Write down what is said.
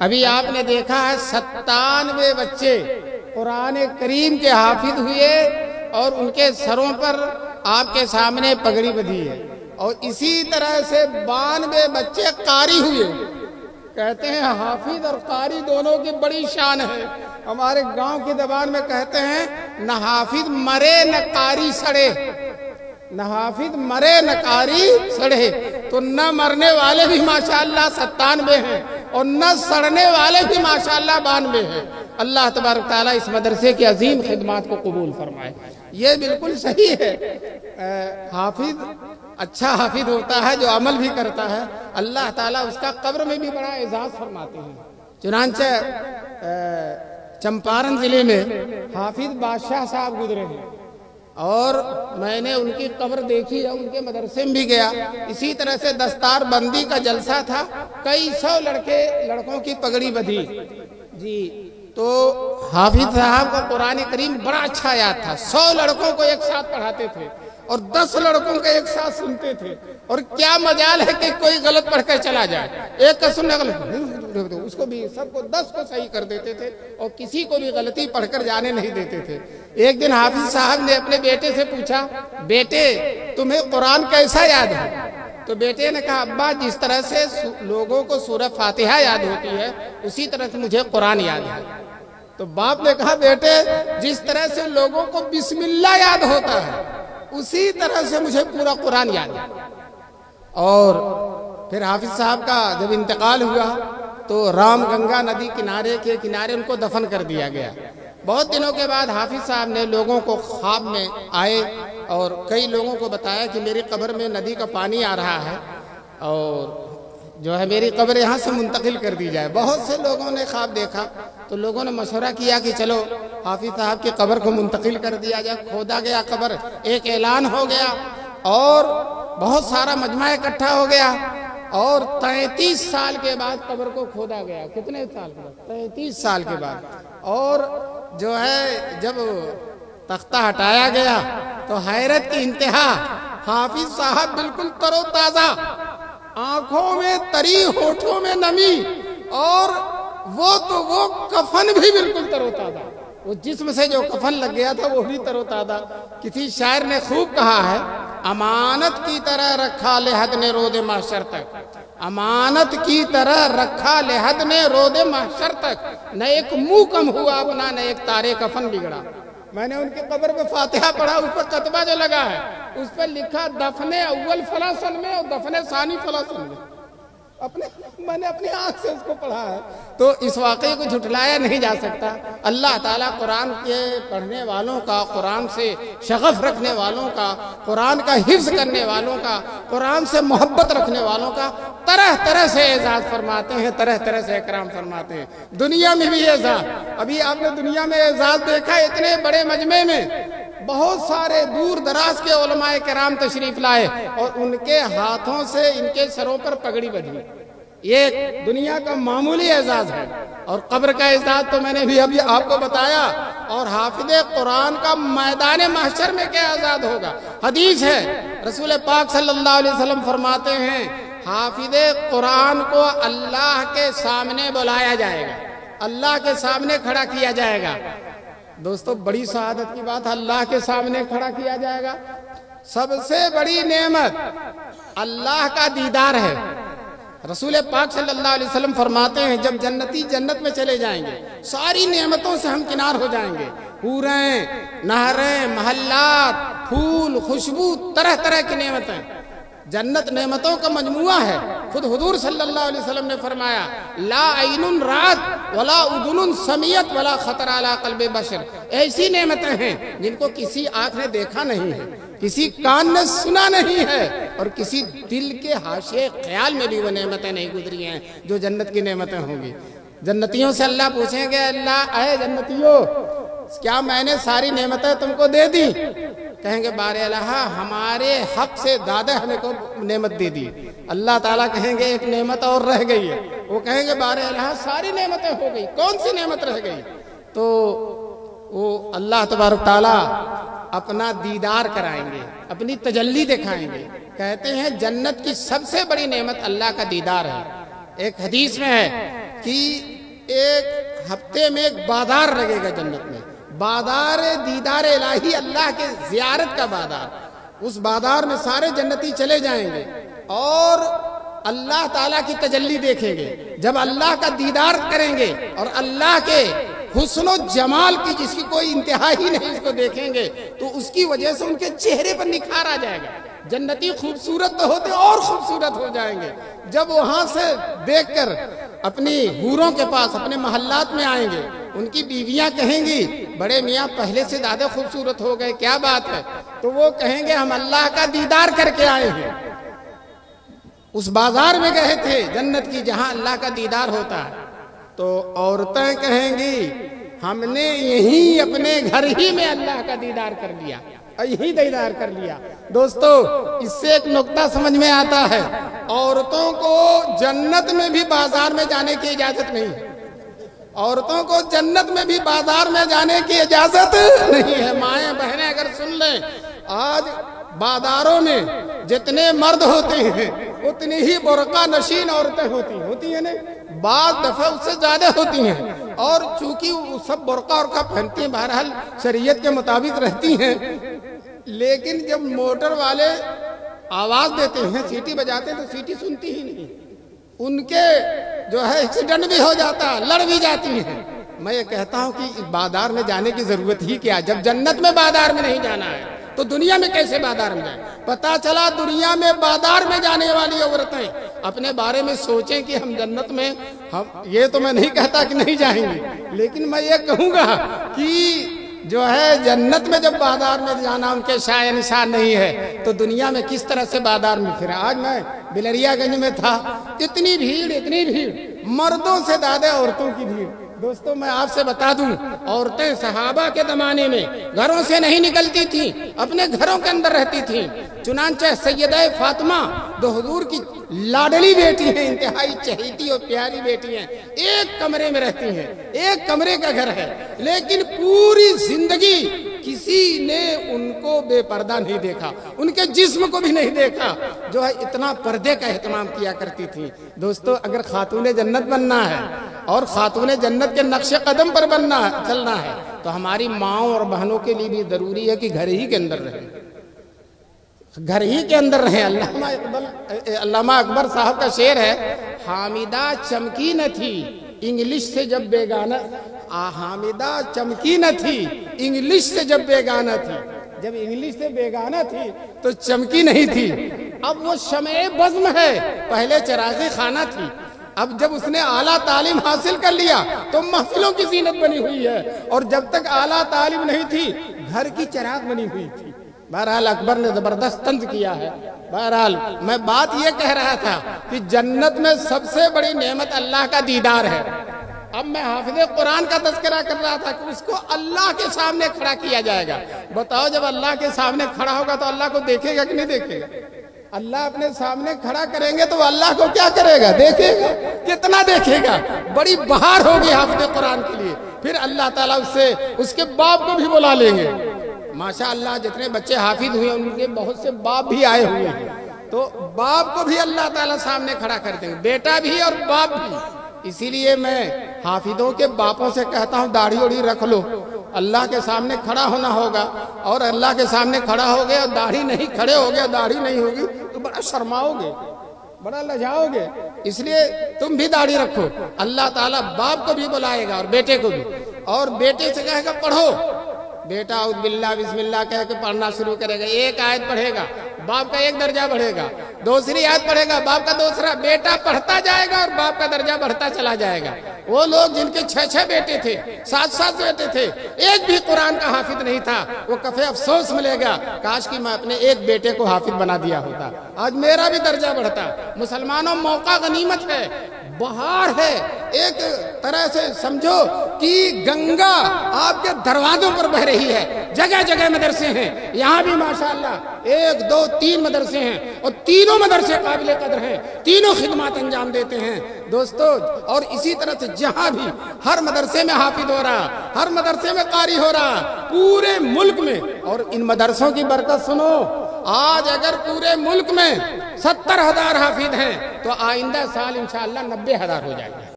ابھی آپ نے دیکھا ہے 97 بچے قرآن کریم کے حافظ ہوئے اور ان کے سروں پر آپ کے سامنے پگڑی بدھی ہے، اور اسی طرح سے 92 بچے قاری ہوئے۔ کہتے ہیں حافظ اور قاری دونوں کی بڑی شان ہے۔ ہمارے گاؤں کی زبان میں کہتے ہیں نہ حافظ مرے نہ قاری سڑے، نہ حافظ مرے نہ قاری سڑے۔ تو نہ مرنے والے بھی ماشاءاللہ 97 ہیں اور نہ سڑنے والے بھی ماشاءاللہ 92 ہیں۔ اللہ تبارک تعالیٰ اس مدرسے کی عظیم خدمات کو قبول فرمائے۔ یہ بالکل صحیح ہے، حافظ اچھا حافظ ہوتا ہے جو عمل بھی کرتا ہے، اللہ تعالیٰ اس کا قبر میں بھی بڑا اعزاز فرماتے ہیں۔ چنانچہ چمپارن ضلع میں حافظ بادشاہ صاحب گزرے ہیں اور میں نے ان کی قبر دیکھی ہے، ان کے مدرسے میں بھی گیا۔ اسی طرح سے دستار بندی کا جلسہ تھا، کئی 100 لڑکوں کی پگڑی بدھی جی۔ تو حافظ صاحب کا قرآن کریم بڑا اچھا یاد تھا، 100 لڑکوں کو ایک ساتھ پڑھاتے تھے اور 10 لڑکوں کو ایک ساتھ سنتے تھے۔ اور کیا مجال ہے کہ کوئی غلط پڑھ کر چلا جائے، ایک کا سننا غلط، اس کو بھی سب کو 10 کو صحیح کر دیتے تھے اور کسی کو بھی غلطی پڑھ کر جانے نہیں دیتے تھے۔ ایک دن حافظ صاحب نے اپنے بیٹے سے پوچھا، بیٹے تمہیں قرآن کیسا یاد ہے؟ تو بیٹے نے کہا، ابا جس طرح سے لوگوں کو سورہ فاتحہ یاد ہوتی ہے اسی طرح سے مجھے قرآن یاد ہے۔ تو باپ نے کہا، بیٹے جس طرح سے لوگوں کو بسم اللہ یاد ہوتا ہے اسی طرح سے مجھے پورا قرآن یاد ہے۔ اور پھر حافظ صاحب کا جب انتقال ہوا تو رام گنگا ندی کے کنارے ان کو دفن کر دیا گیا۔ بہت دنوں کے بعد حافظ صاحب نے لوگوں کو خواب میں آئے اور کئی لوگوں کو بتایا کہ میری قبر میں ندی کا پانی آ رہا ہے اور جو ہے میری قبر یہاں سے منتقل کر دی جائے۔ بہت سے لوگوں نے خواب دیکھا تو لوگوں نے مشورہ کیا کہ چلو حافظ صاحب کی قبر کو منتقل کر دیا جائے۔ کھودا گیا قبر، ایک اعلان ہو گیا اور بہت سارا مجمع اکٹھا ہو گیا اور 33 سال کے بعد قبر کو کھودا گیا۔ کتنے سال کے بعد؟ 33 سال کے بعد۔ اور جو ہے جب تختہ ہٹایا گیا تو حیرت کی انتہا، حافظ صاحب بالکل تر و تازہ، آنکھوں میں تری، ہونٹوں میں نمی، اور وہ کفن بھی بالکل تر و تازہ، وہ جسم سے جو کفن لگ گیا تھا وہ بھی تر و تازہ۔ کسی شاعر نے خوب کہا ہے، امانت کی طرح رکھا لحد نے رود محشر تک، امانت کی طرح رکھا لحد نے رود محشر تک، نہ ایک منہ کم ہوا اپنا نہ ایک تارے کفن بگڑا۔ میں نے ان کی قبر پہ فاتحہ پڑھا، اس پر کتبہ جو لگا ہے اس پر لکھا دفن اول فلاں سن میں اور دفن ثانی فلاں سن میں۔ میں نے اپنی آنکھ سے اس کو پڑھا ہے۔ تو اس واقعے کو جھٹلایا نہیں جا سکتا۔ اللہ تعالیٰ قرآن کے پڑھنے والوں کا، قرآن سے شغف رکھنے والوں کا، قرآن کا حفظ کرنے والوں کا، قرآن سے محبت رکھنے والوں کا طرح طرح سے اعزاز فرماتے ہیں، طرح طرح سے اکرام فرماتے ہیں۔ دنیا میں بھی اعزاز، ابھی آپ نے دنیا میں اعزاز دیکھا، اتنے بڑے مجمع میں بہت سارے دور دراز کے علماء کرام تشریف لائے اور ان کے ہاتھوں سے ان کے سروں پر پگڑی بدھی۔ یہ دنیا کا معمولی اعزاز ہے، اور قبر کا اعزاز تو میں نے بھی ابھی آپ کو بتایا۔ اور حافظ قرآن کا میدان محشر میں کیا اعزاز ہوگا؟ حدیث ہے، رسول پاک صلی اللہ علیہ وسلم فرماتے ہیں، حافظ قرآن کو اللہ کے سامنے بلایا جائے گا، اللہ کے سامنے کھڑا کیا جائے گا۔ دوستو بڑی سعادت کی بات، اللہ کے سامنے کھڑا کیا جائے گا۔ سب سے بڑی نعمت اللہ کا دیدار ہے۔ رسول پاک صلی اللہ علیہ وسلم فرماتے ہیں، جب جنتی جنت میں چلے جائیں گے ساری نعمتوں سے ہم کنار ہو جائیں گے، حوریں، نہریں، محلات، پھول، خوشبو، طرح طرح کی نعمتیں۔ جنت نعمتوں کا مجموعہ ہے۔ خود حضور صلی اللہ علیہ وسلم نے فرمایا، لا عین رات ولا اذن سمیت ولا خطر علی قلب بشر۔ ایسی نعمتیں ہیں جن کو کسی آنکھ نے دیکھا نہیں ہے، کسی کان نے سنا نہیں ہے، اور کسی دل کے حاشیے خیال میں بھی وہ نعمتیں نہیں گزری ہیں جو جنت کی نعمتیں ہوں گی۔ جنتیوں سے اللہ پوچھیں گے، اللہ اے جنتیوں، کیا میں نے ساری نعمتیں تم کو دے دی؟ کہیں گے، بار الہ ہمارے حق سے زیادہ ہمیں کو نعمت دے دی۔ اللہ تعالیٰ کہیں گے، ایک نعمت اور رہ گئی ہے۔ وہ کہیں گے، بار الہ ساری نعمتیں ہو گئی، کون سی نعمت رہ گئی؟ تو وہ اللہ تبارک تعالیٰ اپنا دیدار کرائیں گے، اپنی تجلی دکھائیں گے۔ کہتے ہیں جنت کی سب سے بڑی نعمت اللہ کا دیدار ہے۔ ایک حدیث میں ہے کہ ایک ہفتے میں ایک بازار لگے گا جنت میں، بازار دیدار الہی، اللہ کے زیارت کا بازار۔ اس بازار میں سارے جنتی چلے جائیں گے اور اللہ تعالیٰ کی تجلی دیکھیں گے۔ جب اللہ کا دیدار کریں گے اور اللہ کے حسن و جمال کی جس کی کوئی انتہا ہی نہیں اس کو دیکھیں گے تو اس کی وجہ سے ان کے چہرے پر نکھار آ جائے گا۔ جنتی خوبصورت تو ہوتے اور خوبصورت ہو جائیں گے۔ جب وہاں سے دیکھ کر اپنی حوروں کے پاس اپنے محلات میں آئیں گے، ان کی بیویاں کہیں گی بڑے میاں پہلے سے زیادہ خوبصورت ہو گئے، کیا بات ہے؟ تو وہ کہیں گے ہم اللہ کا دیدار کر کے آئے ہیں، اس بازار میں گئے تھے جنت کی جہاں اللہ کا دیدار ہوتا ہے۔ تو عورتیں کہیں گی ہم نے یہیں اپنے گھر ہی میں اللہ کا دیدار کر لیا، یہی دیدار کر لیا۔ دوستو اس سے ایک نقطہ سمجھ میں آتا ہے، عورتوں کو جنت میں بھی بازار میں جانے کی اجازت نہیں ہے، عورتوں کو جنت میں بھی بازار میں جانے کی اجازت نہیں ہے۔ مائیں بہنیں اگر سن لیں، آج بازاروں میں جتنے مرد ہوتے ہیں اتنی ہی برقع نشین عورتیں ہوتی ہیں نا، بعض دفعہ اس سے زیادہ ہوتی ہیں، اور چونکہ وہ سب برقع اور پہنتی ہیں، بہرحال شریعت کے مطابق رہتی ہیں، لیکن جب موٹر والے آواز دیتے ہیں، سیٹی بجاتے ہیں تو سیٹی سنتی ہی نہیں، ان کے جو ہے ایکسیڈنٹ بھی ہو جاتا، لڑ بھی جاتی ہیں۔ میں یہ کہتا ہوں کہ بازار میں جانے کی ضرورت ہی کیا؟ جب جنت میں بازار میں نہیں جانا ہے تو دنیا میں کیسے بازار میں جائیں؟ پتا چلا دنیا میں بازار میں جانے والی عورتیں اپنے بارے میں سوچیں کہ ہم جنت میں، ہم یہ تو میں نہیں کہتا کہ نہیں جائیں گے، لیکن میں یہ کہوں گا کہ جو ہے جنت میں جب بازار میں جانا ان کے شایع نشان نہیں ہے تو دنیا میں کس طرح سے بازار میں پھرے؟ آج میں بلریا گنج میں تھا، اتنی بھیڑ، مردوں سے زیادہ عورتوں کی بھیڑ۔ دوستو میں آپ سے بتا دوں، عورتیں صحابہ کے زمانے میں گھروں سے نہیں نکلتی تھیں، اپنے گھروں کے اندر رہتی تھیں۔ چنانچہ سیدہ فاطمہ جو حضور کی لاڈلی بیٹی ہیں، انتہائی چہیتی اور پیاری بیٹی ہیں، ایک کمرے میں رہتی ہیں، ایک کمرے کا گھر ہے، لیکن پوری زندگی کسی نے ان کو بے پردہ نہیں دیکھا، ان کے جسم کو بھی نہیں دیکھا، جو ہے اتنا پردے کا اہتمام کیا کرتی تھی۔ دوستو اگر خاتون جنت بننا ہے اور خاتون جنت کے نقش قدم پر چلنا ہے تو ہماری ماؤں اور بہنوں کے لیے بھی ضروری ہے کہ گھر ہی کے اندر رہیں، گھر ہی کے اندر رہیں۔ علامہ اکبر صاحب کا شعر ہے، حامدہ چمکی نہ تھی انگلش سے جب بیگانہ، حامدہ چمکی نہ تھی انگلش سے جب بیگانہ تھی، جب انگلش سے بیگانہ تھی تو چمکی نہیں تھی۔ اب وہ شمع بزم ہے، پہلے چراغی خانہ تھی، اب جب اس نے اعلیٰ تعلیم حاصل کر لیا تو محفلوں کی زینت بنی ہوئی ہے، اور جب تک اعلیٰ تعلیم نہیں تھی گھر کی چراغ بنی ہوئی تھی۔ بہرحال اکبر نے زبردست طنز کیا ہے۔ بہرحال میں بات یہ کہہ رہا تھا کہ جنت میں سب سے بڑی نعمت اللہ کا دیدار ہے۔ اب میں حافظ قرآن کا تذکرہ کر رہا تھا کہ اس کو اللہ کے سامنے کھڑا کیا جائے گا۔ بتاؤ جب اللہ کے سامنے کھڑا ہوگا تو اللہ کو دیکھے گا کہ نہیں دیکھے گا؟ اللہ اپنے سامنے کھڑا کریں گے تو اللہ کو کیا کرے گا؟ دیکھے گا، کتنا دیکھے گا؟ بڑی بہار ہوگی حافظ قرآن کے لیے۔ پھر اللہ تعالیٰ اس کے باپ کو بھی بلا لیں گے۔ ماشاءاللہ جتنے بچے حافظ ہوئے ان کے بہت سے باپ بھی آئے ہوئے ہیں، تو باپ کو بھی اللہ تعالیٰ سامنے کھڑا کر دیں گے، بیٹا بھی اور باپ بھی۔ اسی لیے میں حافظوں کے باپوں سے کہتا ہوں داڑھی اوڑھی رکھ لو، اللہ کے سامنے کھڑا ہونا ہوگا، اور اللہ کے سامنے کھڑا ہو گئے اور داڑھی نہیں، کھڑے ہو گئے داڑھی نہیں ہوگی تو بڑا شرماؤ گے، بڑا لجاؤ گے۔ اس لیے تم بھی داڑھی رکھو۔ اللہ تعالیٰ باپ کو بھی بلائے گا اور بیٹے کو بھی، اور بیٹے سے کہے گا پڑھو، بیٹا اعوذ باللہ بسم اللہ کہہ کے پڑھنا شروع کرے گا، ایک آیت پڑھے گا باپ کا ایک درجہ بڑھے گا، دوسری آیت پڑھے گا باپ کا دوسرا، بیٹا پڑھتا جائے گا اور باپ کا درجہ بڑھتا چلا جائے گا۔ وہ لوگ جن کے 6 بیٹے تھے، 7 بیٹے تھے، ایک بھی قرآن کا حافظ نہیں تھا، وہ کفے افسوس ملے گا کاش کہ میں اپنے ایک بیٹے کو حافظ بنا دیا ہوتا، آج میرا بھی درجہ بڑھتا۔ مسلمانوں موقع غنیمت ہے، بہار ہے، ایک طرح سے سمجھو کہ گنگا آپ کے دروازوں پر بہ رہی ہے، جگہ جگہ مدرسے ہیں، یہاں بھی ماشاءاللہ 1 2 3 مدرسے ہیں، اور تینوں مدرسے قابل قدر ہیں، تینوں خدمات انجام دیتے ہیں دوستو۔ اور اسی طرح سے جہاں بھی ہر مدرسے میں حافظ ہو رہا، ہر مدرسے میں قاری ہو رہا، پورے ملک میں۔ اور ان مدرسوں کی برکت سنو، آج اگر پورے ملک میں 70,000 حافظ ہیں تو آئندہ سال انشاءاللہ 90,000 ہو جائے گا۔